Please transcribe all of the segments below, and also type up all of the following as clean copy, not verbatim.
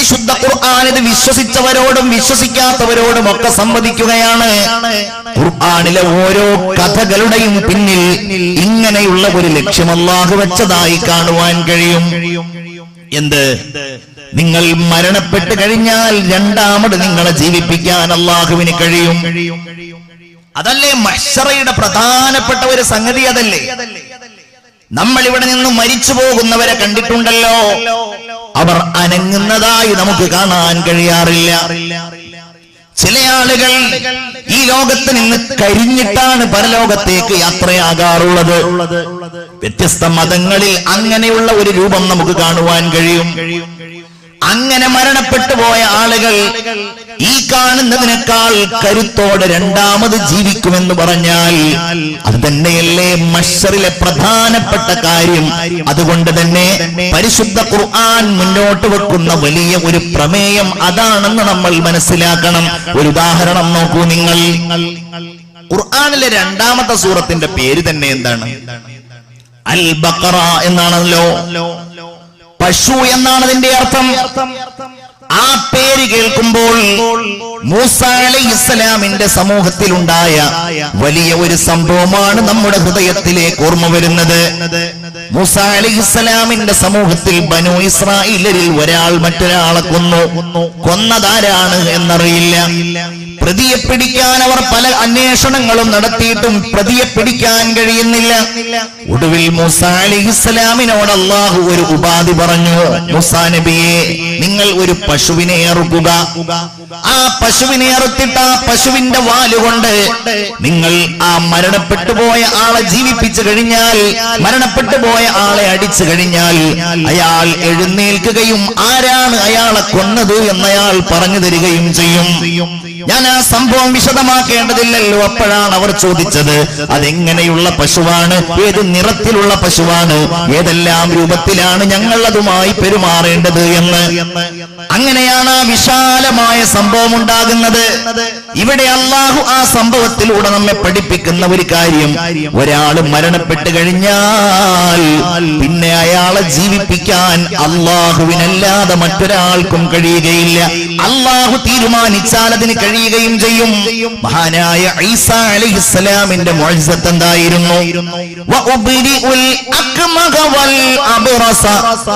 പരിശുദ്ധ ഖുർആൻ ഇത് വിശ്വസിച്ചവരോടും വിശ്വസിക്കാത്തവരോടും ഒക്കെ സംവദിക്കുകയാണ്. ഖുർആനിലെ ഓരോ കഥകളുടെയും പിന്നിൽ ഇങ്ങനെയുള്ള ഒരു ലക്ഷ്യം അല്ലാഹു വെച്ചതായി കാണുവാൻ കഴിയും. എന്ത്? നിങ്ങൾ മരണപ്പെട്ട് കഴിഞ്ഞാൽ രണ്ടാമത് നിങ്ങളെ ജീവിപ്പിക്കാൻ അല്ലാഹുവിന് കഴിയും. അതല്ലേ മഹ്ശറയുടെ പ്രധാനപ്പെട്ട ഒരു സംഗതി? അതല്ലേ നമ്മൾ ഇവിടെ നിന്ന് മരിച്ചു പോകുന്നവരെ കണ്ടിട്ടുണ്ടല്ലോ, അവർ അനങ്ങുന്നതായി നമുക്ക് കാണാൻ കഴിയാറില്ല. ചില ആളുകൾ ഈ ലോകത്ത് നിന്ന് കരിഞ്ഞിട്ടാണ് പരലോകത്തേക്ക് യാത്രയാകാറുള്ളത്. വ്യത്യസ്ത മതങ്ങളിൽ അങ്ങനെയുള്ള ഒരു രൂപം നമുക്ക് കാണുവാൻ കഴിയും. അങ്ങനെ മരണപ്പെട്ടു പോയ ആളുകൾ ഈ കാണുന്നതിനേക്കാൾ കരുത്തോടെ രണ്ടാമത് ജീവിക്കുമെന്ന് പറഞ്ഞാൽ അത് തന്നെയല്ലേ മഹ്ശറിലെ പ്രധാനപ്പെട്ട കാര്യം. അതുകൊണ്ട് തന്നെ പരിശുദ്ധ ഖുർആൻ മുന്നോട്ട് വെക്കുന്ന വലിയ ഒരു പ്രമേയം അതാണെന്ന് നമ്മൾ മനസ്സിലാക്കണം. ഒരു ഉദാഹരണം നോക്കൂ നിങ്ങൾ. ഖുർആനിലെ രണ്ടാമത്തെ സൂറത്തിന്റെ പേര് തന്നെ എന്താണ്? അൽ ബഖറ എന്നാണല്ലോ. പശു എന്നാണ് അതിന്റെ അർത്ഥം. ആ പേര് കേൾക്കുമ്പോൾ മൂസ അലൈഹിസ്സലാമിന്റെ സമൂഹത്തിലുണ്ടായ വലിയ ഒരു സംഭവമാണ് നമ്മുടെ ഹൃദയത്തിലേക്ക് ഓർമ്മ വരുന്നത്. മൂസ അലൈഹിസ്സലാമിന്റെ സമൂഹത്തിൽ ബനൂ ഇസ്രായേലിൽ ഒരാൾ മറ്റൊരാളെ കൊന്നതാരാണ് എന്നറിയില്ല. പ്രതിയെ പിടിക്കാൻ അവർ പല അന്വേഷണങ്ങളും നടത്തിയിട്ടും പ്രതിയെ പിടിക്കാൻ കഴിയുന്നില്ല. ഒടുവിൽ മൂസ അലൈഹിസ്സലാമിനോട് അല്ലാഹു ഒരു ഉപാധി പറഞ്ഞു. മൂസാ നബിയെ, നിങ്ങൾ ഒരു പശുവിനെ അറുക്കുക. ആ പശുവിനെ അറുത്തിട്ട് ആ പശുവിന്റെ വാലുകൊണ്ട് നിങ്ങൾ ആ മരണപ്പെട്ടു പോയ ആളെ ജീവിപ്പിച്ചു കഴിഞ്ഞാൽ, മരണപ്പെട്ടു പോയ ആളെ അടിച്ചു കഴിഞ്ഞാൽ അയാൾ എഴുന്നേൽക്കുകയും ആരാണ് അയാളെ കൊന്നത് എന്നയാൾ പറഞ്ഞു തരികയും ചെയ്യും. ഞാൻ ആ സംഭവം വിശദമാക്കേണ്ടതില്ലല്ലോ. അപ്പോഴാണ് അവർ ചോദിച്ചത്, അതെങ്ങനെയുള്ള പശുവാണ്, ഏത് നിറത്തിലുള്ള പശുവാണ്, ഏതെല്ലാം രൂപത്തിലാണ് ഞങ്ങൾ അതുമായി പെരുമാറേണ്ടത് എന്ന്. അങ്ങനെയാണ് ആ വിശാലമായ സംഭവം ഉണ്ടാകുന്നത്. ഇവിടെ അല്ലാഹു ആ സംഭവത്തിലൂടെ നമ്മെ പഠിപ്പിക്കുന്ന ഒരു കാര്യം, ഒരാൾ മരണപ്പെട്ട് കഴിഞ്ഞാൽ പിന്നെ അയാളെ ജീവിപ്പിക്കാൻ അല്ലാഹുവിനല്ലാതെ മറ്റൊരാൾക്കും കഴിയുകയില്ല. അല്ലാഹു തീരുമാനിച്ചാൽ അതിന് കഴിയുകയും ചെയ്യും. മഹാനായ ഈസാ അലൈഹിസ്സലാമിന്റെ മുഅ്ജിസത്ത് എന്തായിരുന്നു? വഉബ്രിഉൽ അക്മഹ വൽ അബ്റസ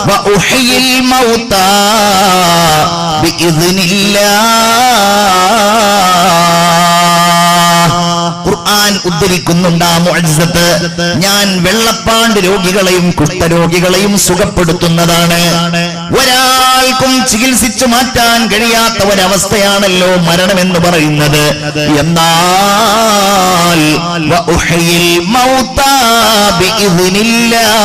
വഉഹ്യിൽ മൗതാ ഖുർആൻ ഉദ്ധരിക്കുന്നുണ്ട് ആ മുഅ്ജിസത്ത്. ഞാൻ വെള്ളപ്പാണ്ട് രോഗികളെയും കുഷ്ഠരോഗികളെയും സുഖപ്പെടുത്തുന്നതാണ്. ഒരാൾക്കും ചികിത്സിച്ചു മാറ്റാൻ കഴിയാത്ത ഒരവസ്ഥയാണല്ലോ മരണമെന്ന് പറയുന്നത്. എന്നാൽ വഉഹ്യിൽ മൗതാ ബിഇദ്നില്ലാഹ്,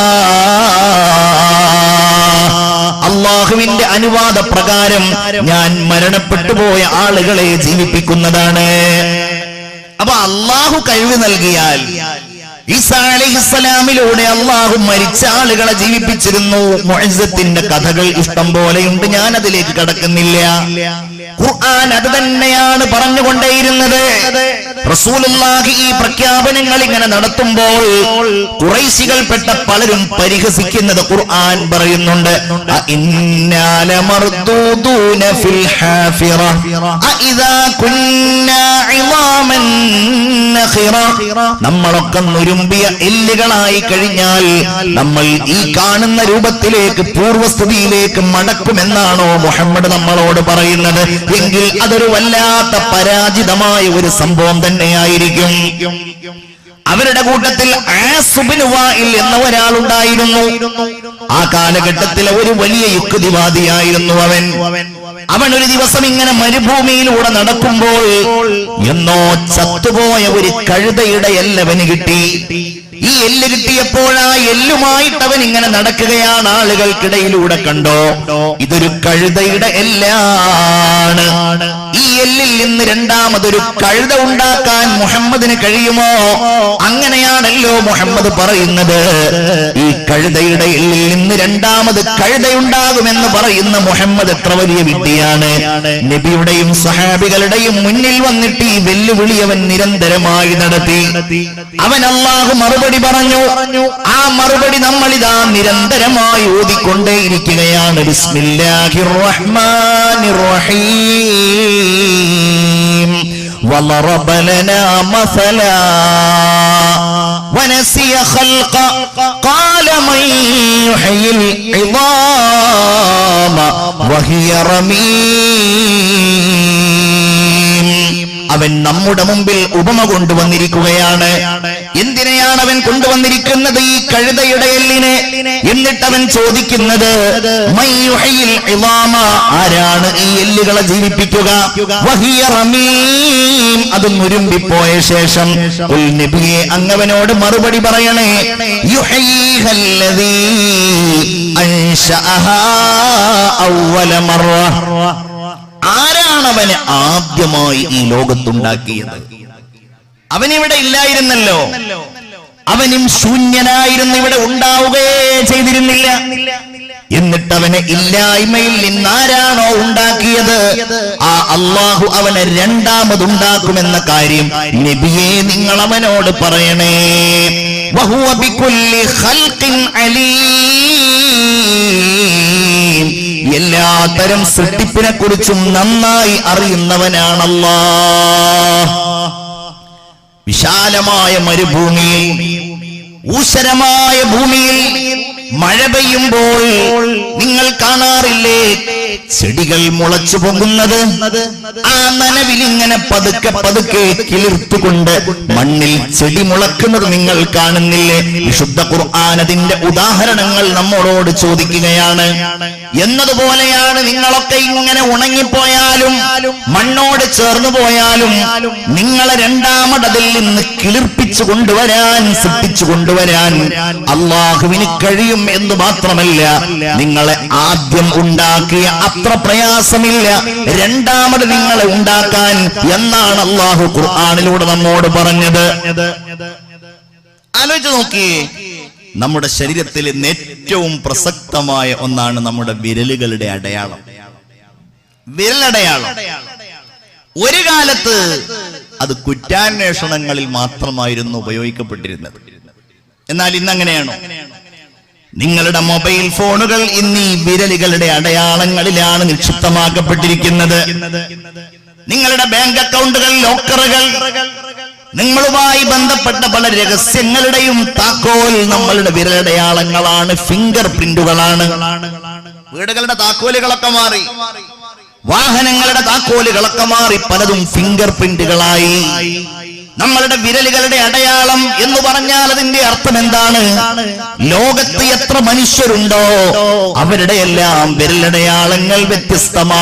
അല്ലാഹുവിന്റെ അനുവാദ പ്രകാരം ഞാൻ മരണപ്പെട്ടു പോയ ആളുകളെ ജീവിപ്പിക്കുന്നതാണ്. അപ്പൊ അല്ലാഹു കഴിവ് നൽകിയാൽ ഈസാ അലൈഹിസ്സലാമിലൂടെ അല്ലാഹു മരിച്ച ആളുകളെ ജീവിപ്പിച്ചിരുന്നു. മുഅ്ജിസത്തിന്റെ കഥകൾ ഇഷ്ടം പോലെയുണ്ട്, ഞാൻ അതിലേക്ക് കടക്കുന്നില്ല. ഖുർആൻ അത് തന്നെയാണ് പറഞ്ഞുകൊണ്ടേയിരുന്നത്. റസൂലുള്ളാഹി ഈ പ്രഖ്യാപനങ്ങൾ ഇങ്ങനെ നടത്തുമ്പോൾ ഖുറൈശികൾപ്പെട്ട പലരും പരിഹസിക്കുന്നത് ഖുർആൻ പറയുന്നുണ്ട്. ഇന്നാ ലമർദൂദൂന ഫിൽ ഹാഫിറ അഇദാ കുന്നാ ഇളാമൻ നഖിറ. നമ്മളൊക്കെ നുരുമ്പിയ എല്ലുകളായി കഴിഞ്ഞാൽ നമ്മൾ ഈ കാണുന്ന രൂപത്തിലേക്ക് പൂർവസ്ഥിതിയിലേക്ക് മടക്കുമെന്നാണോ മുഹമ്മദ് നമ്മളോട് പറയുന്നത്? എങ്കിൽ അതൊരു വല്ലാത്ത പരാജിതമായ ഒരു സംഭവം തന്നെയായിരിക്കും. അവരുടെ കൂട്ടത്തിൽ ആസുബിന് വായിൽ എന്ന ഒരാളുണ്ടായിരുന്നു. ആ കാലഘട്ടത്തിലെ ഒരു വലിയ യുക്തിവാദിയായിരുന്നു അവൻ ഒരു ദിവസം ഇങ്ങനെ മരുഭൂമിയിലൂടെ നടക്കുമ്പോൾ എന്നോ ചത്തുപോയ ഒരു കഴുതയുടെ എല്ലവന് കിട്ടി. ഈ എല്ല് കിട്ടിയപ്പോൾ ആ എല്ലുമായിട്ട് അവൻ ഇങ്ങനെ നടക്കുകയാണ്. ആളുകൾക്കിടയിലൂടെ കണ്ടോ, ഇതൊരു കഴുതയുടെ എല്ലാണ്. ഈ എല്ലിൽ നിന്ന് രണ്ടാമതൊരു കഴുത ഉണ്ടാക്കാൻ മുഹമ്മദിന് കഴിയുമോ? അങ്ങനെയാണല്ലോ മുഹമ്മദ് പറയുന്നത്. ഈ കഴുതയുടെ എല്ലിൽ നിന്ന് രണ്ടാമത് കഴുതയുണ്ടാകുമെന്ന് പറയുന്ന മുഹമ്മദ് എത്ര വലിയ വിഡ്ഢിയാണ്. നബിയുടെയും സഹാബികളുടെയും മുന്നിൽ വന്നിട്ട് ഈ വെല്ലുവിളി അവൻ നിരന്തരമായി നടത്തി. അവൻ അല്ലാഹു മറുപടി പറഞ്ഞു. ആ മറുപടി നമ്മളിതാ നിരന്തരമായി ഓതിക്കൊണ്ടേയിരിക്കുകയാണ്. ബിസ്മില്ലാഹിർ റഹ്മാനിർ റഹീം. വളറബ ലനാ മസലാ വനസിയ ഖൽഖ ഖാല മൻ യുഹ്യിൽ ഇളാമ വഹിയ റമീം. അവൻ നമ്മുടെ മുമ്പിൽ ഉപമ കൊണ്ടുവന്നിരിക്കുകയാണ്. എന്തിനെയാണ് അവൻ കൊണ്ടുവന്നിരിക്കുന്നത്? ഈ കഴുതയുടെ എല്ലിനെ. എന്നിട്ട് അവൻ ചോദിക്കുന്നത് മൻ യുഹ്യിൽ ഇളാമ, ആരാണ് ഈ എല്ലുകളെ ജീവിപ്പിക്കുക? വഹിയ റമീം, അത് മുരുമ്പിപ്പോയ ശേഷം. ഖുൽ നബിയെ, അങ്ങവനോട് മറുപടി പറയണേ. യുഹ്യിഹല്ലദീ അൻശഅഹാ അവ്വല മർറ, ആരാണവനെ ആദ്യമായി ഈ ലോകത്തുണ്ടാക്കിയത്? അവനിവിടെ ഇല്ലായിരുന്നല്ലോ, അവനും ശൂന്യനായിരുന്നു, ഇവിടെ ഉണ്ടാവുകയേ ചെയ്തിരുന്നില്ല. എന്നിട്ട് അവനെ ഇല്ലായ്മയിൽ നിന്നാരാണോ ഉണ്ടാക്കിയത്, ആ അല്ലാഹു അവനെ രണ്ടാമതുണ്ടാക്കുമെന്ന കാര്യം നബിയെ നിങ്ങൾ അവനോട് പറയണേ. വഹുവ ബികുല്ലി ഖൽഖിൻ അലീം, എല്ലാത്തരം സൃഷ്ടിപ്പിനെ കുറിച്ചും നന്നായി അറിയുന്നവനാണ് അല്ലാഹ്. വിശാലമായ മരുഭൂമിയിൽ, ഊഷരമായ ഭൂമിയിൽ മഴ പെയ്യുമ്പോൾ നിങ്ങൾ കാണാറില്ലേ ചെടികൾ മുളച്ചു പൊങ്ങുന്നത്? ആ നനവിൽ ഇങ്ങനെ പതുക്കെ പതുക്കെ കിളിർത്തുകൊണ്ട് മണ്ണിൽ ചെടി മുളക്കുന്നത് നിങ്ങൾ കാണുന്നില്ലേ? വിശുദ്ധ ഖുർആൻ അതിന്റെ ഉദാഹരണങ്ങൾ നമ്മളോട് ചോദിക്കുകയാണ്. എന്നതുപോലെയാണ് നിങ്ങളൊക്കെ ഇങ്ങനെ ഉണങ്ങിപ്പോയാലും മണ്ണോട് ചേർന്നു പോയാലും നിങ്ങളെ രണ്ടാമതതിൽ നിന്ന് കിളിർപ്പിച്ചു കൊണ്ടുവരാൻ, സൃഷ്ടിച്ചു കൊണ്ടുവരാൻ അല്ലാഹുവിന് കഴിയും എന്ന് മാത്രമല്ല, നിങ്ങളെ ആദ്യം ഉണ്ടാക്കിയ അത്ര പ്രയാസമില്ല രണ്ടാമത് നിങ്ങളെ ഉണ്ടാക്കാൻ എന്നാണ് അല്ലാഹു ഖുർആനിലൂടെ നമ്മോട് പറഞ്ഞത്. ആലോചിച്ച് നോക്കിയേ, നമ്മുടെ ശരീരത്തിൽ ഏറ്റവും പ്രസക്തമായ ഒന്നാണ് നമ്മുടെ വിരലുകളുടെ അടയാളം. വിരലടയാളം ഒരു കാലത്ത് അത് കുറ്റാന്വേഷണങ്ങളിൽ മാത്രമായിരുന്നു ഉപയോഗിക്കപ്പെട്ടിരുന്നത്. എന്നാൽ ഇന്നങ്ങനെയാണോ? നിങ്ങളുടെ മൊബൈൽ ഫോണുകൾ ഇന്ന് ഈ വിരലുകളുടെ അടയാളങ്ങളിലാണ് നിക്ഷിപ്തമാക്കപ്പെട്ടിരിക്കുന്നത്. നിങ്ങളുടെ ബാങ്ക് അക്കൗണ്ടുകൾ, ലോക്കറുകൾ, നിങ്ങളുമായി ബന്ധപ്പെട്ട പല രഹസ്യങ്ങളുടെയും താക്കോൽ നമ്മളുടെ വിരലടയാളങ്ങളാണ്, ഫിംഗർ പ്രിന്റുകളാണ്. വീടുകളുടെ താക്കോലുകളൊക്കെ മാറി, വാഹനങ്ങളുടെ താക്കോലുകളൊക്കെ മാറി, പലതും ഫിംഗർ പ്രിന്റുകളായി. നമ്മളുടെ വിരലുകളുടെ അടയാളം എന്ന് പറഞ്ഞാൽ അതിന്റെ അർത്ഥം എന്താണ്? ലോകത്ത് എത്ര മനുഷ്യരുണ്ടോ അവരുടെ എല്ലാം വിരലടയാളങ്ങൾ വ്യത്യസ്തമാണ്.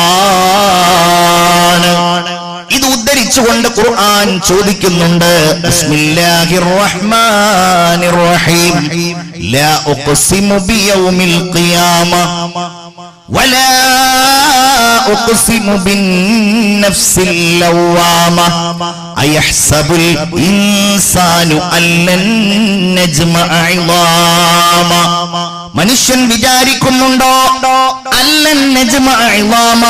ഇത് ഉദ്ധരിച്ചുകൊണ്ട് ഖുർആൻ ചോദിക്കുന്നുണ്ട്. ബിസ്മില്ലാഹിർ റഹ്മാനിർ റഹീം. ലാ ഉഖ്സിമു ബിയൗമിൽ ഖിയാമ വലാ ഉഖ്സിമു ബിന്നഫ്സിൽ ലവ്വാമ അയഹ്സബുൽ ഇൻസാനു അല്ലൻ നജ്മഅ ഇളാമ. മനുഷ്യൻ വിചാരിക്കുന്നുണ്ടോ അല്ലൻ നജ്മഅ ഇളാമ,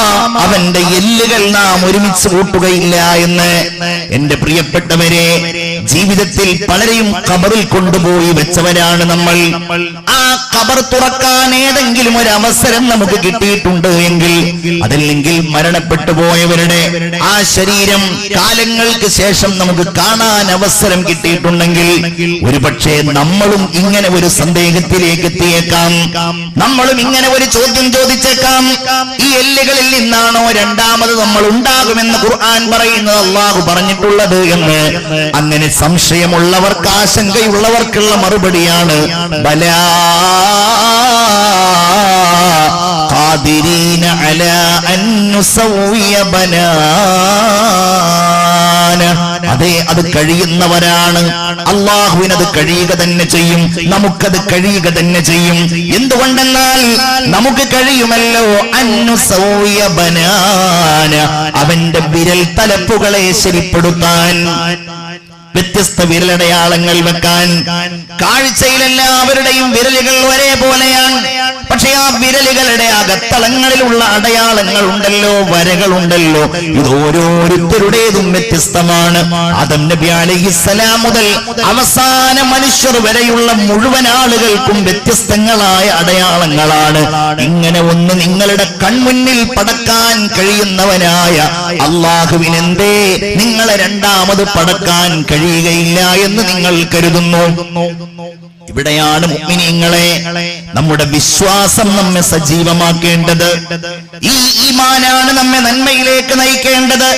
അവന്റെ എല്ലുകൾ നാം ഒരുമിച്ച് കൂട്ടുകയില്ല എന്ന്? എന്റെ പ്രിയപ്പെട്ടവരെ, ജീവിതത്തിൽ പലരെയും ഖബറിൽ കൊണ്ടുപോയി വെച്ചവരാണ് നമ്മൾ. ആ ഖബർ തുറക്കാൻ ഏതെങ്കിലും ഒരു അവസരം നമുക്ക് കിട്ടിയിട്ടുണ്ട് എങ്കിൽ, അതല്ലെങ്കിൽ മരണപ്പെട്ടു പോയവരുടെ ആ ശരീരം കാലങ്ങൾക്ക് ശേഷം നമുക്ക് കാണാൻ അവസരം കിട്ടിയിട്ടുണ്ടെങ്കിൽ, ഒരുപക്ഷെ നമ്മളും ഇങ്ങനെ ഒരു സന്ദേഹത്തിലേക്ക് എത്തിയേക്കാം. നമ്മളും ഇങ്ങനെ ഒരു ചോദ്യം ചോദിച്ചേക്കാം. ഈ എല്ലുകളിൽ നിന്നാണോ രണ്ടാമത് നമ്മൾ ഉണ്ടാകുമെന്ന് ഖുർആൻ പറയുന്നത്, അല്ലാഹു പറഞ്ഞിട്ടുള്ളത് എന്ന്? അങ്ങനെ സംശയമുള്ളവർക്ക്, ആശങ്കയുള്ളവർക്കുള്ള മറുപടിയാണ് ബലാ ഖാദിരീന അലാ അൻ നുസവ്വിയ ബനാന. അതെ, അത് കഴിയുന്നവരാണ്. അള്ളാഹുവിനത് കഴിയുക തന്നെ ചെയ്യും, നമുക്കത് കഴിയുക തന്നെ ചെയ്യും. എന്തുകൊണ്ടെന്നാൽ നമുക്ക് കഴിയുമല്ലോ അന്നുസൗയ ബനാന, അവന്റെ വിരൽ തലപ്പുകളെ ശരിപ്പെടുത്താൻ, വ്യത്യസ്ത വിരലടയാളങ്ങൾ വെക്കാൻ. കാഴ്ചയിൽ എല്ലാവരുടെയും വിരലുകൾ ഒരേപോലെയാണ്. പക്ഷെ ആ വിരലുകളുടെ അകത്തളങ്ങളിലുള്ള അടയാളങ്ങൾ ഉണ്ടല്ലോ, വരകളുണ്ടല്ലോ, ഇത് ഓരോരുത്തരുടേതും വ്യത്യസ്തമാണ്. ആദം നബി അലൈഹിസ്സലാം മുതൽ അവസാന മനുഷ്യർ വരെയുള്ള മുഴുവൻ ആളുകൾക്കും വ്യത്യസ്തങ്ങളായ അടയാളങ്ങളാണ്. ഇങ്ങനെ ഒന്ന് നിങ്ങളുടെ കൺമുന്നിൽ പടക്കാൻ കഴിയുന്നവനായ അള്ളാഹുവിനെന്തേ നിങ്ങളെ രണ്ടാമത് പടക്കാൻ കഴിയുകയില്ല എന്ന് നിങ്ങൾ കരുതുന്നു? ഇവിടെയാണ് മുഅ്മിനീങ്ങളെ നമ്മുടെ വിശ്വാസം നമ്മെ സജീവമാക്കേണ്ടത്. ഈ ഈമാനാണ് നമ്മെ നന്മയിലേക്ക് നയിക്കേണ്ടത്.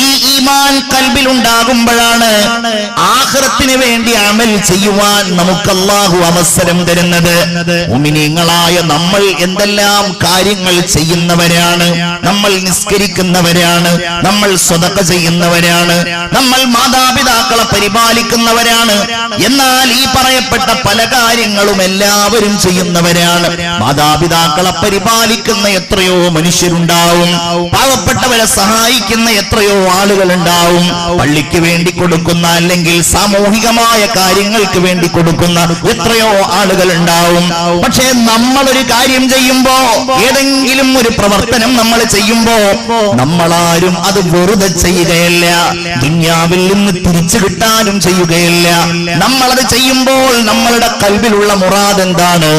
ഈ ഈമാൻ കൽബിൽ ഉണ്ടാകുമ്പോഴാണ് ആഖിറത്തിന് വേണ്ടി അമൽ ചെയ്യുവാൻ നമുക്ക് അല്ലാഹു അവസരം തരുന്നത്. മുഅ്മിനീങ്ങളായ നമ്മൾ എന്തെല്ലാം കാര്യങ്ങൾ ചെയ്യുന്നവരാണ്. നമ്മൾ നിസ്കരിക്കുന്നവരാണ്, നമ്മൾ സ്വതക്ക ചെയ്യുന്നവരാണ്, നമ്മൾ മാതാപിതാക്കളെ പരിപാലിക്കുന്നവരാണ്. എന്നാൽ ഈ പറയപ്പെട്ട പല കാര്യങ്ങളും എല്ലാവരും ചെയ്യുന്നവരാണ്. മാതാപിതാക്കളെ പരിപാലിക്കുന്ന എത്രയോ മനുഷ്യരുണ്ടാവും, പാവപ്പെട്ടവരെ സഹായിക്കുന്ന എത്രയോ ആളുകൾ ഉണ്ടാവും, പള്ളിക്ക് വേണ്ടി കൊടുക്കുന്ന അല്ലെങ്കിൽ സാമൂഹികമായ കാര്യങ്ങൾക്ക് വേണ്ടി കൊടുക്കുന്ന എത്രയോ ആളുകൾ ഉണ്ടാവും. പക്ഷേ നമ്മളൊരു കാര്യം ചെയ്യുമ്പോ, ഏതെങ്കിലും ഒരു പ്രവർത്തനം നമ്മൾ ചെയ്യുമ്പോ, നമ്മളാരും അത് വെറുതെ ചെയ്യുകയല്ല, ദുനിയാവിൽ നിന്ന് തിരിച്ചു കിട്ടാനും ചെയ്യുകയില്ല. നമ്മളത് ചെയ്യുമ്പോൾ നമ്മളുടെ കൽബിലുള്ള മുറാദ് എന്താണ്?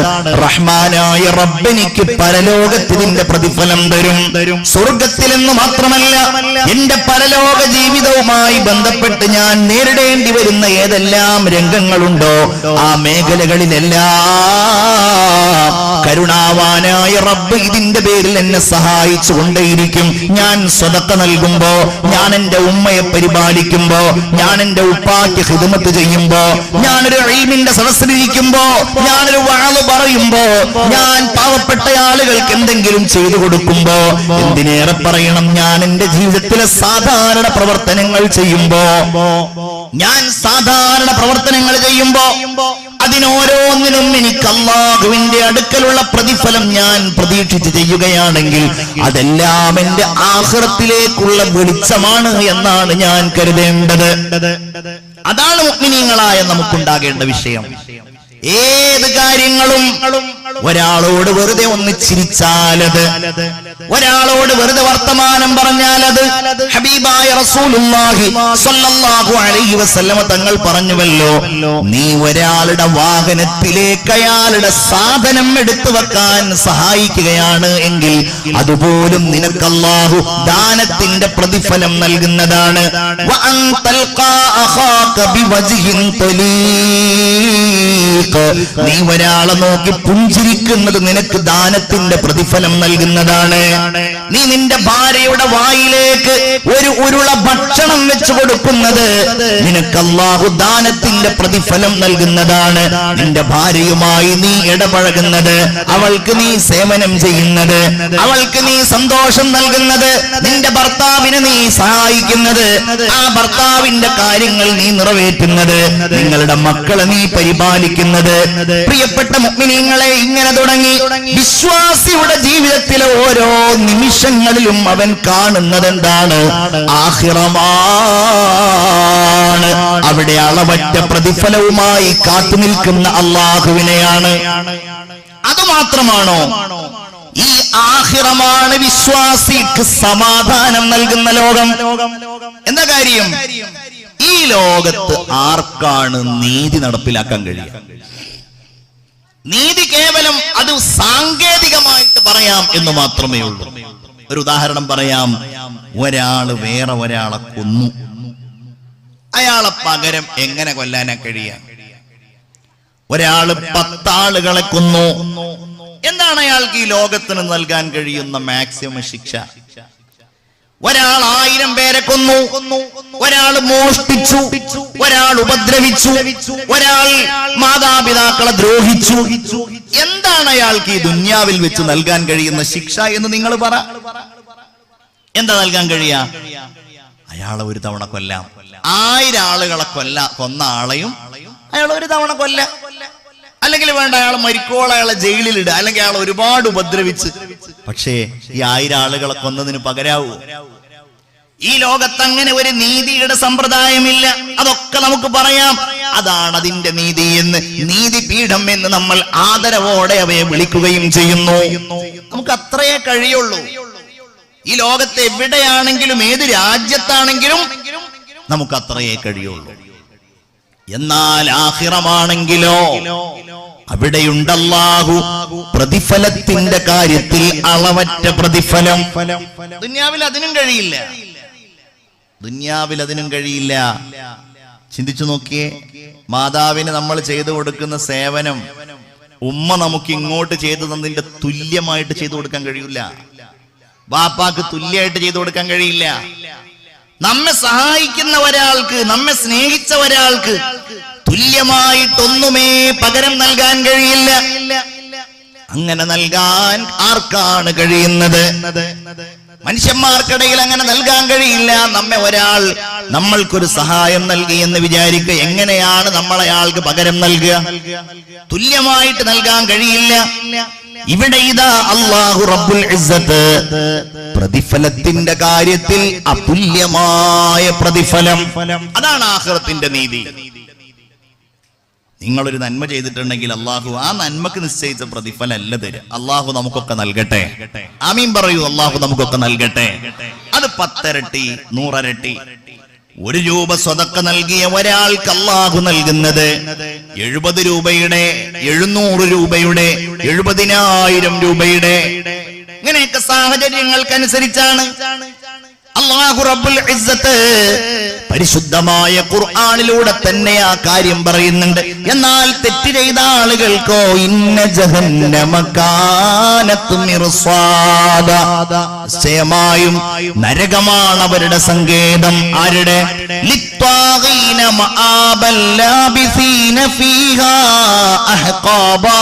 റഹ്മാനായ റബ്ബെനിക്ക് പരലോകത്തിതിന്റെ പ്രതിഫലം തരും. സ്വർഗത്തിലെന്ന് മാത്രമല്ല, എന്റെ പരലോക ജീവിതവുമായി ബന്ധപ്പെട്ട് ഞാൻ നേരിടേണ്ടി വരുന്ന ഏതെല്ലാം രംഗങ്ങളുണ്ടോ ആ മേഖലകളിലെല്ലാം കരുണാവാനായ റബ്ബ് ഇതിന്റെ പേരിൽ എന്നെ സഹായിച്ചു കൊണ്ടേയിരിക്കും. ഞാൻ സ്വതക്ക നൽകുമ്പോ, ഞാൻ എന്റെ ഉമ്മയെ പരിപാലിക്കുമ്പോ, ഞാൻ എന്റെ ഉപ്പാക്ക് ഖിദ്മത്ത് ചെയ്യുമ്പോ, ഞാനൊരു ഇൽമിന്റെ സദസ്സിലിരിക്കുമ്പോ, ഞാനൊരു വഅദ് പറയുമ്പോ, ഞാൻ പാവപ്പെട്ട ആളുകൾക്ക് എന്തെങ്കിലും ചെയ്തു കൊടുക്കുമ്പോ, എന്തിനേറെ പറയണം ഞാൻ എന്റെ ജീവിതത്തിലെ സാധാരണ പ്രവർത്തനങ്ങൾ ചെയ്യുമ്പോ, അതിനോരോന്നിനും എനിക്ക് അല്ലാഹുവിന്റെ അടുക്കലുള്ള പ്രതിഫലം ഞാൻ പ്രതീക്ഷിച്ച് ചെയ്യുകയാണെങ്കിൽ അതെല്ലാം എന്റെ ആഖിറത്തിലേക്കുള്ള വെളിച്ചമാണ് എന്നാണ് ഞാൻ കരുതേണ്ടത്. അതാണ് മുഅ്മിനീങ്ങളായ നമുക്കുണ്ടാകേണ്ട വിഷയം. ഏത് കാര്യങ്ങളും ഒരാളോട് വെറുതെ ഒന്ന് ചിരിച്ചാലത്, ഒരാളോട് വെറുതെ വർത്തമാനം പറഞ്ഞാലത്, ഹബീബായ റസൂലുള്ളാഹി സ്വല്ലല്ലാഹു അലൈഹി വസല്ലമ തങ്ങൾ പറഞ്ഞുവല്ലോ, നീ ഒരാളുടെ വാഹനത്തിലേക്ക് അയാളുടെ സാധനം എടുത്തു വെക്കാൻ സഹായിക്കുകയാണ് എങ്കിൽ അതുപോലും നിനക്ക് അല്ലാഹു ദാനത്തിന്റെ പ്രതിഫലം നൽകുന്നതാണ്. വഅൻ തൽഖാ അഖാക ബിവജ്ഹിൻ തലീഖ്, നീ ഒരാളെ നോക്കി പുഞ്ചിരിക്കുന്നത് നിനക്ക് ദാനത്തിന്റെ പ്രതിഫലം നൽകുന്നതാണ്. നീ നിന്റെ ഭാര്യയുടെ വായിലേക്ക് ഒരു ഉരുള ഭക്ഷണം വെച്ചു കൊടുക്കുന്നത് നിനക്ക് അല്ലാഹു ദാനത്തിന്റെ പ്രതിഫലം നൽകുന്നതാണ്. നിന്റെ ഭാര്യയുമായി നീ ഇടപഴകുന്നത്, അവൾക്ക് നീ സേവനം ചെയ്യുന്നത്, അവൾക്ക് നീ സന്തോഷം നൽകുന്നത്, നിന്റെ ഭർത്താവിനെ നീ സഹായിക്കുന്നത്, ആ ഭർത്താവിന്റെ കാര്യങ്ങൾ നീ നിറവേറ്റുന്നത്, നിങ്ങളുടെ മക്കളെ നീ പരിപാലിക്കുന്നത്. പ്രിയപ്പെട്ട മുഅ്മിനീങ്ങളെ, ഇങ്ങനെ തുടങ്ങി വിശ്വാസിയുടെ ജീവിതത്തിലെ ഓരോ നിമിഷങ്ങളിലും അവൻ കാണുന്നത് എന്താണ്? ആഖിറമാണ്. അവിടെ അളവറ്റ പ്രതിഫലവുമായി കാത്തു നിൽക്കുന്ന അല്ലാഹുവിനെയാണ്. അതുമാത്രമാണോ? ഈ ആഖിറമാണ് വിശ്വാസിക്ക് സമാധാനം നൽകുന്ന ലോകം. എന്താ കാര്യം? ഈ ലോകത്ത് ആർക്കാണ് നീതി നടപ്പിലാക്കാൻ കഴിയുക? നീതി കേവലം അത് സാങ്കേതികമായിട്ട് പറയാം എന്ന് മാത്രമേ ഉള്ളൂ. ഒരു ഉദാഹരണം പറയാം. ഒരാള് വേറെ ഒരാളെ കൊന്നു, അയാളെ പകരം എങ്ങനെ കൊല്ലാനാ കഴിയാം? ഒരാള് 10 ആളുകളെ കൊന്നു, എന്താണ് അയാൾക്ക് ഈ ലോകത്തിന് നൽകാൻ കഴിയുന്ന മാക്സിമം ശിക്ഷ? ഒരാൾ 1000 പേരെ കൊന്നു, ഒരാൾ മോഷ്ടിച്ചു, ഒരാൾ ഉപദ്രവിച്ചു, ഒരാൾ മാതാപിതാക്കളെ ദ്രോഹിച്ചു. എന്താണ് അയാൾക്ക് ഈ ദുന്യാവിൽ വെച്ച് നൽകാൻ കഴിയുന്ന ശിക്ഷ എന്ന് നിങ്ങൾ പറ. എന്താ നൽകാൻ കഴിയാ? അയാളെ ഒരു തവണ കൊല്ലാം, 1000 ആളുകളെ കൊന്ന ആളെയും അയാൾ ഒരു തവണ കൊല്ല, അല്ലെങ്കിൽ വേണ്ട അയാൾ മരിക്കോളം അയാളെ ജയിലിലിടുക, അല്ലെങ്കിൽ അയാൾ ഒരുപാട് ഉപദ്രവിച്ച്. പക്ഷേ ഈ 1000 ആളുകളെ കൊന്നതിന് പകരാവൂ? ഈ ലോകത്ത് അങ്ങനെ ഒരു നീതിയുടെ സമ്പ്രദായമില്ല. അതൊക്കെ നമുക്ക് പറയാം, അതാണ് അതിന്റെ നീതി എന്ന്, നീതിപീഠം എന്ന് നമ്മൾ ആദരവോടെ അവയെ വിളിക്കുകയും ചെയ്യുന്നു. നമുക്ക് അത്രയേ കഴിയുള്ളൂ. ഈ ലോകത്ത് എവിടെയാണെങ്കിലും ഏത് രാജ്യത്താണെങ്കിലും നമുക്ക് അത്രയേ കഴിയുള്ളൂ. എന്നാൽ ആഖിറമാണെങ്കിലോ അവിടെയുണ്ട് അല്ലാഹു പ്രതിഫലത്തിന്റെ കാര്യത്തിൽ അളവറ്റ പ്രതിഫലം. ദുനിയാവിൽ അതിനും കഴിയില്ല, ദുനിയാവിൽ അതിനും കഴിയില്ല. ചിന്തിച്ചു നോക്കിയേ, മാതാവിന് നമ്മൾ ചെയ്തു കൊടുക്കുന്ന സേവനം ഉമ്മ നമുക്ക് ഇങ്ങോട്ട് ചെയ്തു തന്നതിന്റെ തുല്യമായിട്ട് ചെയ്തു കൊടുക്കാൻ കഴിയില്ല. ബാപ്പാക്ക് തുല്യമായിട്ട് ചെയ്തു കൊടുക്കാൻ കഴിയില്ല. നമ്മെ സഹായിക്കുന്ന ഒരാൾക്ക്, നമ്മെ സ്നേഹിച്ച ഒരാൾക്ക് തുല്യമായിട്ടൊന്നുമേ പകരം നൽകാൻ കഴിയില്ല. അങ്ങനെ നൽകാൻ ആർക്കാണ് കഴിയുന്നത്? മനുഷ്യന്മാർക്കിടയിൽ അങ്ങനെ നൽകാൻ കഴിയില്ല. നമ്മെ ഒരാൾ നമ്മൾക്കൊരു സഹായം നൽകി എന്ന് വിചാരിക്കുക, എങ്ങനെയാണ് നമ്മൾ അയാൾക്ക് പകരം നൽകുക? തുല്യമായിട്ട് നൽകാൻ കഴിയില്ല. ഇവിടെ ഇതാ അല്ലാഹു റബ്ബുൽ ഇസ്സത്ത് പ്രതിഫലത്തിന്റെ കാര്യത്തിൽ അതുല്യമായ പ്രതിഫലം. അതാണ് ആഖിറത്തിന്റെ നീതി. നിങ്ങളൊരു നന്മ ചെയ്തിട്ടുണ്ടെങ്കിൽ അള്ളാഹു ആ നന്മക്ക് നിശ്ചയിച്ച പ്രതിഫലം അല്ല തരും. അള്ളാഹു നമുക്കൊക്കെ നൽകട്ടെ. ആമീൻ പറയൂ. അള്ളാഹു നമുക്കൊക്കെ നൽകട്ടെ. അത് 10 ഇരട്ടി 100 ഇരട്ടി. 1 രൂപ സ്വതക്ക നൽകിയ ഒരാൾക്ക് അള്ളാഹു നൽകുന്നത് 70 രൂപയുടെ, 700 രൂപയുടെ, 70,000 രൂപയുടെ. ഇങ്ങനെയൊക്കെ സാഹചര്യങ്ങൾക്കനുസരിച്ചാണ്. അല്ലാഹു റബ്ബുൽ ഇസ്സത്ത് പരിശുദ്ധമായ ഖുർആനിലൂടെ തന്നെ ആ കാര്യം പറയുന്നുണ്ട്. എന്നാൽ തെറ്റ് ചെയ്ത ആളുകൾക്കോ ഇന്ന ജഹന്നമ കാനത് മിർസാദ, നിശ്ചയമായും നരകമാണ് അവരുടെ സങ്കേതം. ആരുടെ? ലിത്വാഗീന മആബൽ ലാബിസീന ഫീഹാ അഹ്ഖാബാ,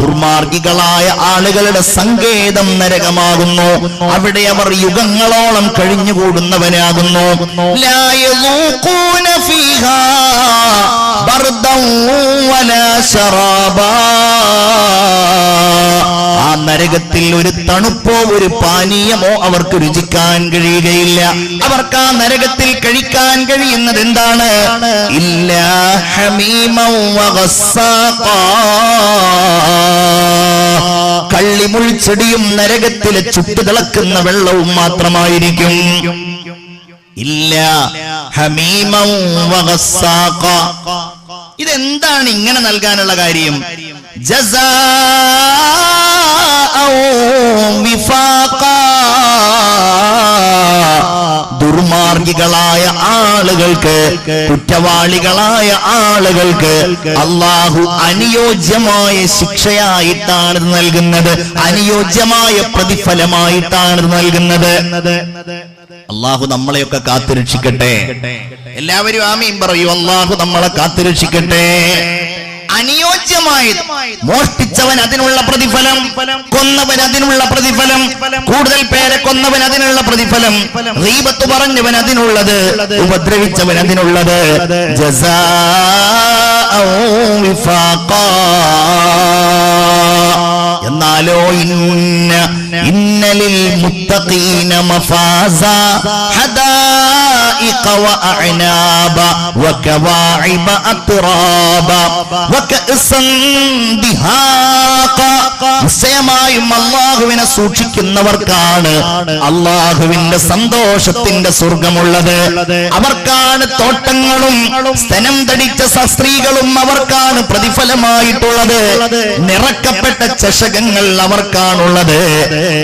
ദുർമാർഗികളായ ആളുകളുടെ സങ്കേതം നരകമാകുന്നു. അവിടെ അവർ യുഗങ്ങളോളം കഴിഞ്ഞുകൂടുന്നവനാകുന്നു. ലാ യദൂഖൂന ഫീഹാ ബർദൻ വലാ ശറാബാ, ആ നരകത്തിൽ ഒരു തണുപ്പോ ഒരു പാനീയമോ അവർക്ക് രുചിക്കാൻ കഴിയുകയില്ല. അവർക്ക് ആ നരകത്തിൽ കഴിക്കാൻ കഴിയുന്നത് എന്താണ്? ഇല്ലാ ഹമീമൻ വഗസ്സാഖാ, കള്ളിമുൾച്ചെടിയും നരകത്തിലെ ചുട്ടുതിളക്കുന്ന വെള്ളവും മാത്രമായിരിക്കും. ഇല്ല ഹമീമൻ വഗസ്സാഖാ. ഇതെന്താണ് ഇങ്ങനെ നൽകാനുള്ള കാര്യം? ജസാഅൻ വിഫാഖാ, ദുർമാർഗികളായ ആളുകൾക്ക്, കുറ്റവാളികളായ ആളുകൾക്ക് അല്ലാഹു അനുയോജ്യമായ ശിക്ഷയായിട്ടാണ് നൽകുന്നത്, അനുയോജ്യമായ പ്രതിഫലമായിട്ടാണ് നൽകുന്നത്. അല്ലാഹു നമ്മളെയൊക്കെ കാത്തുരക്ഷിക്കട്ടെ. എല്ലാവരും ആമീൻ പറയൂ. അല്ലാഹു നമ്മളെ കാത്തുരക്ഷിക്കട്ടെ. അനുയോജ്യമായത്, മോഷ്ടിച്ചവൻ അതിനുള്ള പ്രതിഫലം, കൊന്നവൻ അതിനുള്ള പ്രതിഫലം, കൂടുതൽ പേരെ കൊന്നവൻ അതിനുള്ള പ്രതിഫലം, ഗീബത്ത് പറഞ്ഞവൻ അതിനുള്ളത്, ഉപദ്രവിച്ചവൻ അതിനുള്ളത്. ജസാഅൻ വിഫാഖാ. എന്നാലോ ഇന്നലിൽ മുത്തഖീന മഫാസ ഹദായിഖ വഅഅനാബ വകവാഇബ അത്റാബ വകഅസൻ ദിഹാഖ, നിശ്ചയമായും അല്ലാഹുവിനെ സൂക്ഷിക്കുന്നവർക്കാണ് അല്ലാഹുവിന്റെ സന്തോഷത്തിന്റെ സ്വർഗമുള്ളത്. അവർക്കാണ് തോട്ടങ്ങളും സ്തനം തടിച്ച സ്ത്രീകളും അവർക്കാണ് പ്രതിഫലമായിട്ടുള്ളത്. നിറക്കപ്പെട്ട ചഷകങ്ങൾ അവർക്കാണുള്ളത്.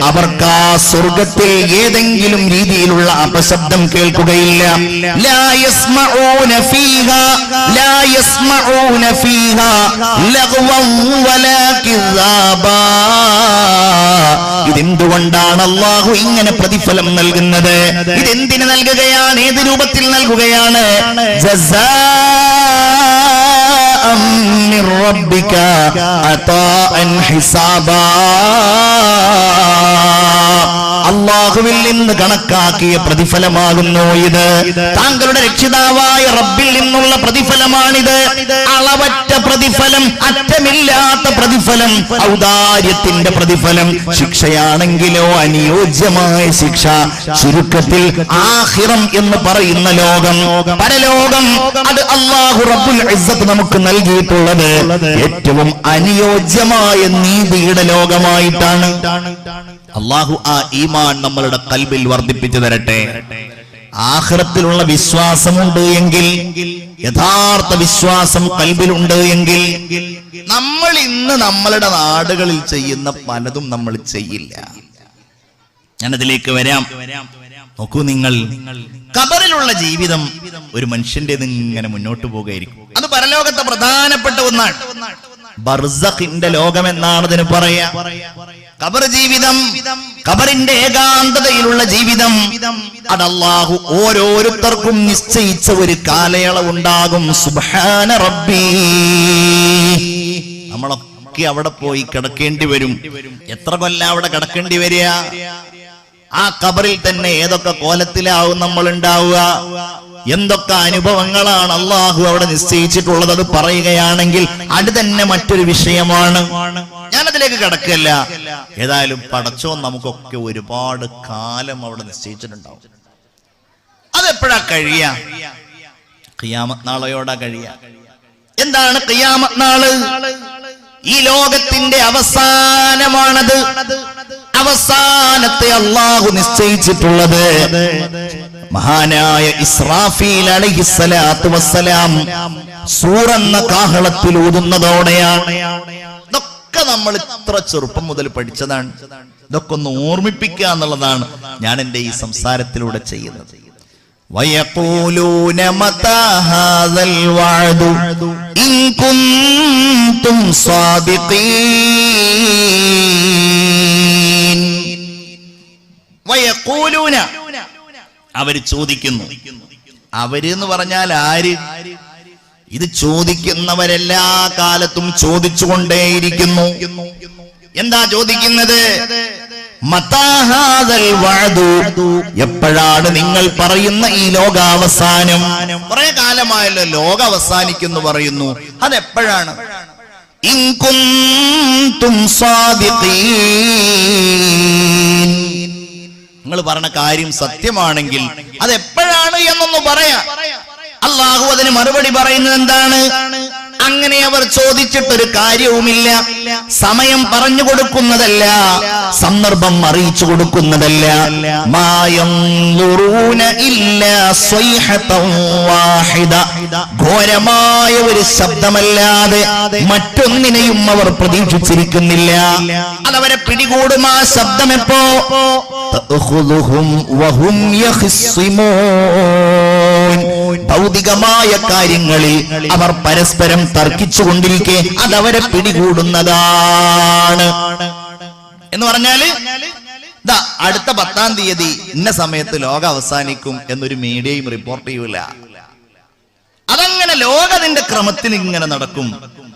അവർക്ക് ആ സ്വർഗത്തിൽ ഏതെങ്കിലും രീതിയിലുള്ള അപശബ്ദം കേൾക്കുകയില്ല. ലാ യസ്മഊന ഫീഹാ ലാ യസ്മഊന ഫീഹാ ലഗ്വൻ വലാ കിസാബാ. ഇതെന്തുകൊണ്ടാണ് അല്ലാഹു ഇങ്ങനെ പ്രതിഫലം നൽകുന്നത്? ഇതെന്തിന് നൽകുകയാണ്? ഏത് രൂപത്തിൽ നൽകുകയാണ്? ജസാഅൻ മിർ റബ്ബിക അതാഅൻ ഹിസാബാ. അല്ലാഹു അല്ലാഹുവിൽ നിന്ന് കണക്കാക്കിയ പ്രതിഫലമാകുന്നു ഇത്. താങ്കളുടെ രക്ഷിതാവായ റബ്ബിൽ നിന്നുള്ള പ്രതിഫലമാണിത്. അളവറ്റ പ്രതിഫലം, അറ്റമില്ലാത്ത പ്രതിഫലം, ഔദാര്യത്തിന്റെ പ്രതിഫലം. ശിക്ഷയാണെങ്കിലോ അനുയോജ്യമായ ശിക്ഷ. ചുരുക്കത്തിൽ ആഖിറം എന്ന് പറയുന്ന ലോകം, പരലോകം, അത് അല്ലാഹു റബ്ബുൽ ഇസ്സത്ത് നമുക്ക് നൽകിയിട്ടുള്ളത് ഏറ്റവും അനുയോജ്യമായ നീതിയുടെ ലോകമായിട്ടാണ്. അല്ലാഹു ആ ഈമാൻ നമ്മളുടെ ഖൽബിൽ വർദ്ധിപ്പിച്ചു തരട്ടെ. ആഖിറത്തിലുള്ള വിശ്വാസമുണ്ട് എങ്കിൽ, യഥാർത്ഥ വിശ്വാസം ഖൽബിലുണ്ട് എങ്കിൽ, നമ്മൾ ഇന്ന് നമ്മളുടെ നാടുകളിൽ ചെയ്യുന്ന പലതും നമ്മൾ ചെയ്യില്ല. ഞാനതിലേക്ക് വരാം. നോക്കൂ, നിങ്ങൾ ഖബറിലുള്ള ജീവിതം ഒരു മനുഷ്യന്റെ ഇങ്ങനെ മുന്നോട്ട് പോകുകയായിരിക്കും. അത് പരലോകത്തെ പ്രധാനപ്പെട്ട ഒന്നാണ്. ബർസഖിന്റെ ലോകം എന്നാണ് അതിന് പറയാ. ഖബർ ജീവിതം, ഖബറിന്റെ ഏകാന്തതയിലുള്ള ജീവിതം, അത് അല്ലാഹു ഓരോരുത്തർക്കും നിശ്ചയിച്ച ഒരു കാലയളവുണ്ടാകും. സുബ്ഹാന റബ്ബി. നമ്മളൊക്കെ അവിടെ പോയി കിടക്കേണ്ടി വരും. എത്ര കൊല്ലം അവിടെ കിടക്കേണ്ടി വരിക? ആ ഖബറിൽ തന്നെ ഏതൊക്കെ കോലത്തിലാവും നമ്മൾ ഉണ്ടാവുക, എന്തൊക്കെ അനുഭവങ്ങളാണ് അല്ലാഹു അവിടെ നിശ്ചയിച്ചിട്ടുള്ളത്. അത് പറയുകയാണെങ്കിൽ അത് തന്നെ മറ്റൊരു വിഷയമാണ്. ഞാനതിലേക്ക് കടക്കല്ല. ഏതായാലും പടച്ചോൻ നമുക്കൊക്കെ ഒരുപാട് കാലം അവിടെ നിശ്ചയിച്ചിട്ടുണ്ടാവും. അതെപ്പോഴാ കഴിയാ? ഖിയാമത്ത് നാളെയോടാ കഴിയാ. എന്താണ് ഖിയാമത്ത് നാള്? ഈ ലോകത്തിന്റെ അവസാനമാണത്. അവസാനത്തെ അല്ലാഹു നിശ്ചയിച്ചിട്ടുള്ളത് മഹാനായ ഇസ്രാഫീൽ അലൈഹിസ്സലാത്തു വസ്സലാം സൂറെന്ന കാഹളത്തിൽ ഊതുന്നതോടെയാണ്. ഇതൊക്കെ നമ്മൾ ഇത്ര ചെറുപ്പം മുതൽ പഠിച്ചതാണ്. ഇതൊക്കെ ഒന്ന് ഓർമ്മിപ്പിക്കുക എന്നുള്ളതാണ് ഞാൻ എൻ്റെ ഈ സംസാരത്തിലൂടെ ചെയ്യുന്നത്. വയഖൂലൂന മതാ ഹാദൽ വഅദു ഇൻ കുൻതും സാദിഖീൻ. വയഖൂലൂന, അവര് ചോദിക്കുന്നു. അവര് എന്ന് പറഞ്ഞാൽ ആര്? ഇത് ചോദിക്കുന്നവരെല്ലാ കാലത്തും ചോദിച്ചുകൊണ്ടേയിരിക്കുന്നു. എന്താ ചോദിക്കുന്നത്? മതാ ഹാദൽ വഅദു, എപ്പോഴാണ് നിങ്ങൾ പറയുന്ന ഈ ലോകാവസാനം? കുറെ കാലമായല്ലോ ലോകം അവസാനിക്കുന്നു പറയുന്നു. അതെപ്പോഴാണ്? ഇൻ കുൻതും സാദിഖീൻ, നിങ്ങൾ പറഞ്ഞ കാര്യം സത്യമാണെങ്കിൽ അതെപ്പോഴാണ് എന്നൊന്ന് പറയാം. അല്ലാഹു അതിന് മറുപടി പറയുന്നത് എന്താണ്? അങ്ങനെ അവർ ചോദിച്ചിട്ടൊരു കാര്യവുമില്ല. സമയം പറഞ്ഞു കൊടുക്കുന്നതല്ല, സന്ദർഭം അറിയിച്ചു കൊടുക്കുന്നതല്ല. മായൻദുറൂന ഇല്ലാ സ്വൈഹതൻ വാഹിദ, ഘോരമായ ഒരു ശബ്ദമല്ലാതെ മറ്റൊന്നിനെയും അവർ പ്രതീക്ഷിച്ചിരിക്കുന്നില്ല. അതവരെ പിടികൂടും. ആ ശബ്ദം എപ്പോ? തഅഖുദുഹും വഹും യഖ്സിമൂൻ, ഭൗതികമായ കാര്യങ്ങളിൽ അവർ പരസ്പരം തർക്കിച്ചുകൊണ്ടിരിക്കെ അതവരെ പിടികൂടുന്നതാണ്. എന്ന് പറഞ്ഞാല് അടുത്ത 10-ാം തീയതി ഇന്ന സമയത്ത് ലോകം അവസാനിക്കും എന്നൊരു മീഡിയയും റിപ്പോർട്ട് ചെയ്യൂല. അതങ്ങനെ ലോകത്തിന്റെ ക്രമത്തിൽ ഇങ്ങനെ നടക്കും.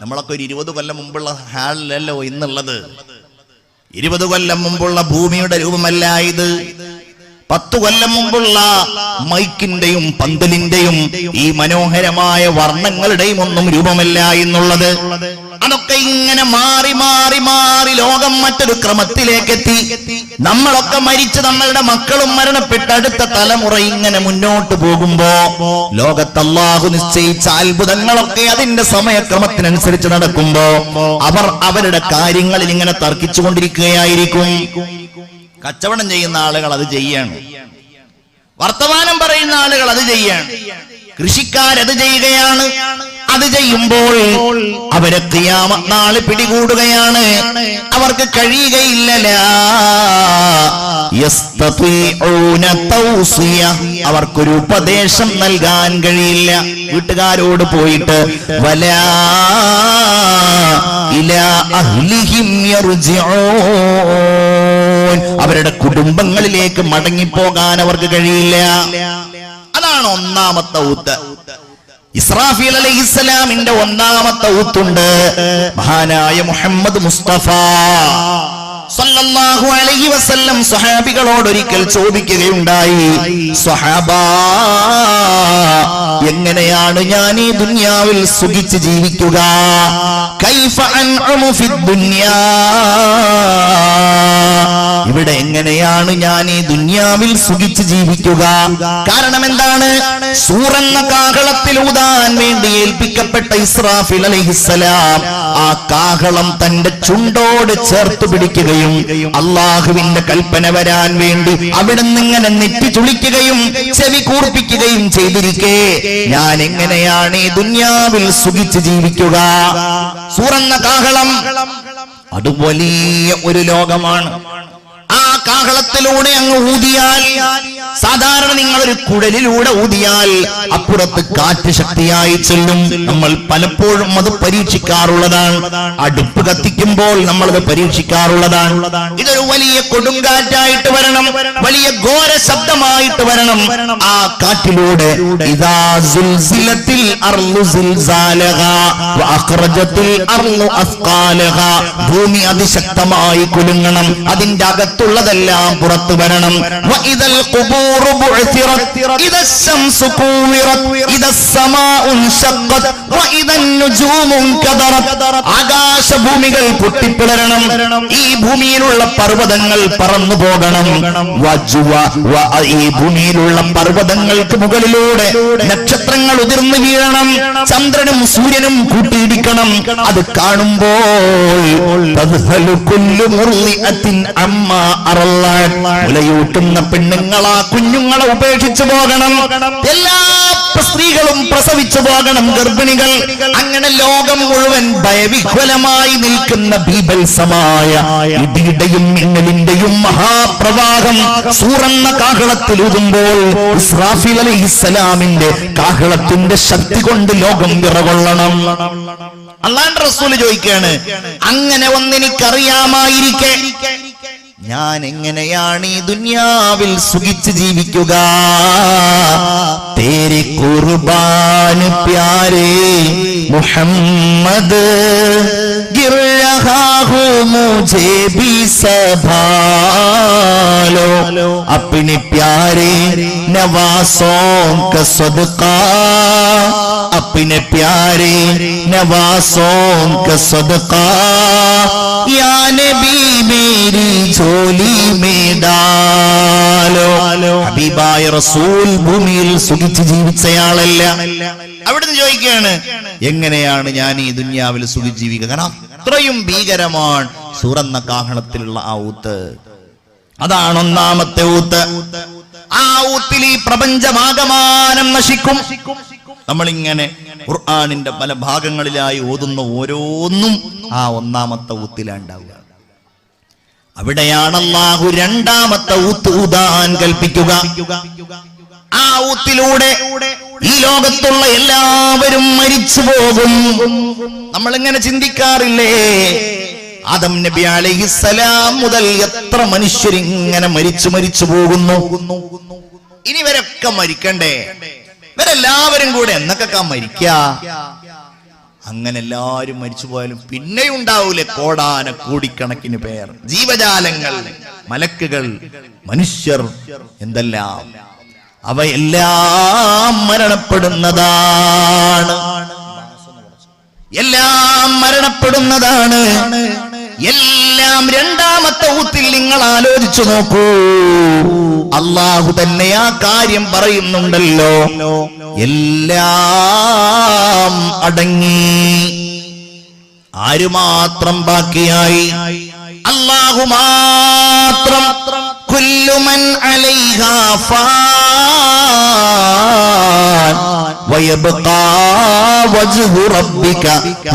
നമ്മളൊക്കെ ഒരു 20 കൊല്ലം മുമ്പുള്ള ഹാളിലല്ലോ ഇന്നുള്ളത്. 20 കൊല്ലം മുമ്പുള്ള ഭൂമിയുടെ രൂപമല്ല ഇത്. 10 കൊല്ലം മുമ്പുള്ള മൈക്കിന്റെയും പന്തലിന്റെയും ഈ മനോഹരമായ വർണ്ണങ്ങളുടെയും ഒന്നും രൂപമല്ല എന്നുള്ളത്. അതൊക്കെ ഇങ്ങനെ മാറി മാറി മാറി ലോകം മറ്റൊരു ക്രമത്തിലേക്ക് എത്തി. നമ്മളൊക്കെ മരിച്ച് നമ്മളുടെ മക്കളും മരണപ്പെട്ട് അടുത്ത തലമുറ ഇങ്ങനെ മുന്നോട്ട് പോകുമ്പോ ലോകത്ത് അല്ലാഹു നിശ്ചയിച്ച അത്ഭുതങ്ങളൊക്കെ അതിന്റെ സമയക്രമത്തിനനുസരിച്ച് നടക്കുമ്പോ അവർ അവരുടെ കാര്യങ്ങളിൽ ഇങ്ങനെ തർക്കിച്ചുകൊണ്ടിരിക്കുകയായിരിക്കും. കച്ചവടം ചെയ്യുന്ന ആളുകൾ അത് ചെയ്യാണ്, വർത്തമാനം പറയുന്ന ആളുകൾ അത് ചെയ്യാണ്, കൃഷിക്കാരത് ചെയ്യുകയാണ്. അത് ചെയ്യുമ്പോൾ അവരെ ഖിയാമത്ത് നാൾ പിടികൂടുകയാണ്. അവർക്ക് കഴിയുകയില്ല. അവർക്കൊരു ഉപദേശം നൽകാൻ കഴിയില്ല. വീട്ടുകാരോട് പോയിട്ട് വലാ ഇലാ അഹ്ലിഹിം യർജിഊൻ, അവരുടെ കുടുംബങ്ങളിലേക്ക് മടങ്ങിപ്പോകാൻ അവർക്ക് കഴിയില്ല. അതാണ് ഒന്നാമത്തെ ഊത്ത്. ഇസ്രാഫീൽ അലൈഹിസ്സലാമിന്റെ ഒന്നാമത്തെ ഊത്തുണ്ട്. മഹാനായ മുഹമ്മദ് മുസ്തഫ സല്ലല്ലാഹു അലൈഹി വസല്ലം സ്വഹാബികളോട് ഒരിക്കൽ ചോദിക്കുകയുണ്ടായി, സ്വഹാബാ, എങ്ങനെയാണ് ഞാൻ ഈ ദുനിയാവിൽ സുഖിച്ച് ജീവിക്കുക? കൈഫ അൻഉമു ഫിദ് ദുനിയാ, ഇവിടെ എങ്ങനെയാണ് ഞാൻ ഈ ദുനിയാവിൽ സുഖിച്ച് ജീവിക്കുക? കാരണം എന്താണ്? സൂറെന്ന കാഹളത്തിൽ ഊതാൻ വേണ്ടി ഏൽപ്പിക്കപ്പെട്ട ഇസ്രാഫീൽ അലൈഹിസ്സലാം ആ കാഹളം തന്റെ ചുണ്ടോട് ചേർത്ത് പിടിക്കുകയും അള്ളാഹുവിന്റെ കൽപ്പന വരാൻ വേണ്ടി അവിടെ നിന്നിങ്ങനെ നെറ്റി ചുളിക്കുകയും ചെവി കൂർപ്പിക്കുകയും ചെയ്തിരിക്കെ ഞാൻ എങ്ങനെയാണ് ഈ ദുനിയാവിൽ സുഖിച്ച് ജീവിക്കുക? സൂറെന്ന കാഹളം അത് വലിയ ഒരു ലോകമാണ്. ആ കാഹളത്തിലൂടെ അങ്ങ് ഊതിയാൽ, സാധാരണ നിങ്ങളൊരു കുഴലിലൂടെ ഊതിയാൽ അപ്പുറത്ത് കാറ്റ് ശക്തിയായി ചെല്ലും. നമ്മൾ പലപ്പോഴും അത് പരീക്ഷിക്കാറുള്ളതാണ്. അടുപ്പ് കത്തിക്കുമ്പോൾ നമ്മളത് പരീക്ഷിക്കാറുള്ളതാണ്. ഇതൊരു വലിയ കൊടുങ്കാറ്റായിട്ട് വരണം, വലിയ ഘോര ശബ്ദമായിട്ട് വരണം. ആ കാറ്റിലൂടെ ഇദാ സുൽസിലത്തിൽ അർളു സിൽസാലഹാ വഅഖ്റജത്തിൽ അർളു അസ്ഖാലഹാ, ഭൂമി അതിശക്തമായി കുലുങ്ങണം, അതിന്റെ അകത്തുള്ളതെല്ലാം പുറത്തു വരണം. വഇദൽ ഖുബൂറു ബുഅ്തിറത് ഇദസ് ശംസു കൂവിറത് ഇദസ് സമാഉ ശഖ്ഖത് വഇദൻ നുജൂമു കദറത്, ആകാശഭൂമികൾ പൊട്ടിപ്പിളരണം, ഈ ഭൂമിയിലുള്ള പർവ്വതങ്ങൾ പറന്നു പോകണം. ഈ ഭൂമിയിലുള്ള പർവ്വതങ്ങൾക്ക് മുകളിലൂടെ നക്ഷത്രങ്ങൾ ഉതിർന്നു വീഴണം, ചന്ദ്രനും സൂര്യനും കൂട്ടിയിടിക്കണം. അത് കാണുമ്പോൾ മുലയൂട്ടുന്ന പെണ്ണുങ്ങളാ കുഞ്ഞുങ്ങളെ ഉപേക്ഷിച്ചു പോകണം, എല്ലാ സ്ത്രീകളും പ്രസവിച്ചു പോകണം, ഗർഭിണികൾ. അങ്ങനെ ലോകം മുഴുവൻ ഭയവിഹ്വലമായി നിൽക്കുന്ന ബീഭത്സമായ ഇടിയുടെയും മിന്നലിന്റെയും മഹാപ്രവാഹം സൂറെന്ന കാഹളത്തിൽ ഊതുമ്പോൾ ഇസ്രാഫീൽ അലൈഹിസ്സലാമിന്റെ കാഹളത്തിന്റെ ശക്തി കൊണ്ട് ലോകം വിറകൊള്ളണം. അല്ലാഹുവിന്റെ റസൂൽ ചോദിക്കുകയാണ്, അങ്ങനെ ഒന്നെനിക്കറിയാമായിരിക്കെ ഞാൻ എങ്ങനെയാണ് ഈ ദുനിയാവിൽ സുഖിച്ച് ജീവിക്കുക? തേരെ ഖുർബാൻ പ്യാരെ മുഹമ്മദ് ഗിർ രഹാ ഹൂ മുझे भी संभालो, अपने प्यारे नवासों का सदका, अपने प्यारे नवासों का सदका, या नबी मेरी झोली में डालो. ഹബീബായ റസൂൽ ഭൂമിയിൽ സുഖിച്ച് ജീവിച്ചയാളല്ല. അവിടുന്ന് ചോദിക്കുകയാണ്, എങ്ങനെയാണ് ഞാൻ ഈ ദുനിയാവിൽ സുഖിച്ച് ജീവിക്കുക? കാരണം അത്രയും ഭീകരമാണ് സൂറെന്ന കാഹളത്തിലുള്ള ആ ഊത്ത്. അതാണ് ഒന്നാമത്തെ ഊത്ത്. ആ ഊത്തിൽ ഈ പ്രപഞ്ചമാകമാനം നശിക്കും. നമ്മളിങ്ങനെ ഖുർആനിന്റെ പല ഭാഗങ്ങളിലായി ഓതുന്ന ഓരോന്നും ആ ഒന്നാമത്തെ ഊത്തിലുണ്ടാവുക. അവിടെയാണ് അല്ലാഹു രണ്ടാമത്തെ ഊത്ത് ഊതാൻ കൽപ്പിക്കുക. ആ ഊത്തിലൂടെ ഈ ലോകത്തുള്ള എല്ലാവരും മരിച്ചു പോകും. നമ്മളിങ്ങനെ ചിന്തിക്കാറില്ലേ, ആദം നബി അലൈഹിസ്സലാം മുതൽ എത്ര മനുഷ്യരിങ്ങനെ മരിച്ചു പോകുന്നു. ഇനി ഇവരൊക്കെ മരിക്കണ്ടേ? ഇവരെല്ലാവരും കൂടെ എന്നൊക്കെ മരിക്ക? അങ്ങനെ എല്ലാവരും മരിച്ചു പോയാലും പിന്നെ ഉണ്ടാവൂലേ കോടാന കോടിക്കണക്കിന് പേർ, ജീവജാലങ്ങൾ, മലക്കുകൾ, മനുഷ്യർ, എന്തെല്ലാം. അവയെല്ലാം മരണപ്പെടുന്നതാണ്, എല്ലാം മരണപ്പെടുന്നതാണ്. എല്ലാം രണ്ടാമത്തെ ഊത്തിൽ നിങ്ങൾ ആലോചിച്ചു നോക്കൂ. അല്ലാഹു തന്നെ ആ കാര്യം പറയുന്നുണ്ടല്ലോ. എല്ലാം അടങ്ങി, ആര് മാത്രം ബാക്കിയായി? അല്ലാഹു മാത്രം. കുല്ലു മൻ അലൈഹാ ഫാൻ വയബ്ഖാ വജ്ഹു റബ്ബിക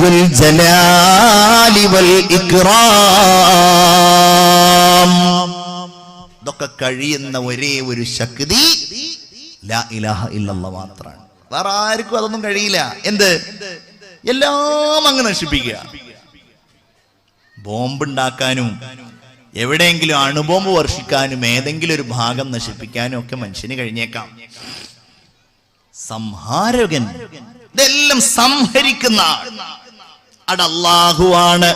ദുൽ ജലാലി വൽ ഇക്റാം. ഇതൊക്കെ കഴിയുന്ന ഒരേ ഒരു ശക്തി ലാ ഇലാഹ ഇല്ലല്ലാഹ് മാത്രമാണ്. വേറെ ആർക്കും അതൊന്നും കഴിയില്ല. എന്ത്? എല്ലാം അങ്ങ് നശിപ്പിക്കുക. ബോംബുണ്ടാക്കാനും എവിടെയെങ്കിലും അണുബോംബ് വർഷിക്കാനും ഏതെങ്കിലും ഒരു ഭാഗം നശിപ്പിക്കാനും ഒക്കെ മനുഷ്യന് കഴിഞ്ഞേക്കാം. സംഹാരകൻ, ഇതെല്ലാം സംഹരിക്കുന്ന അല്ലാഹുവാണ്.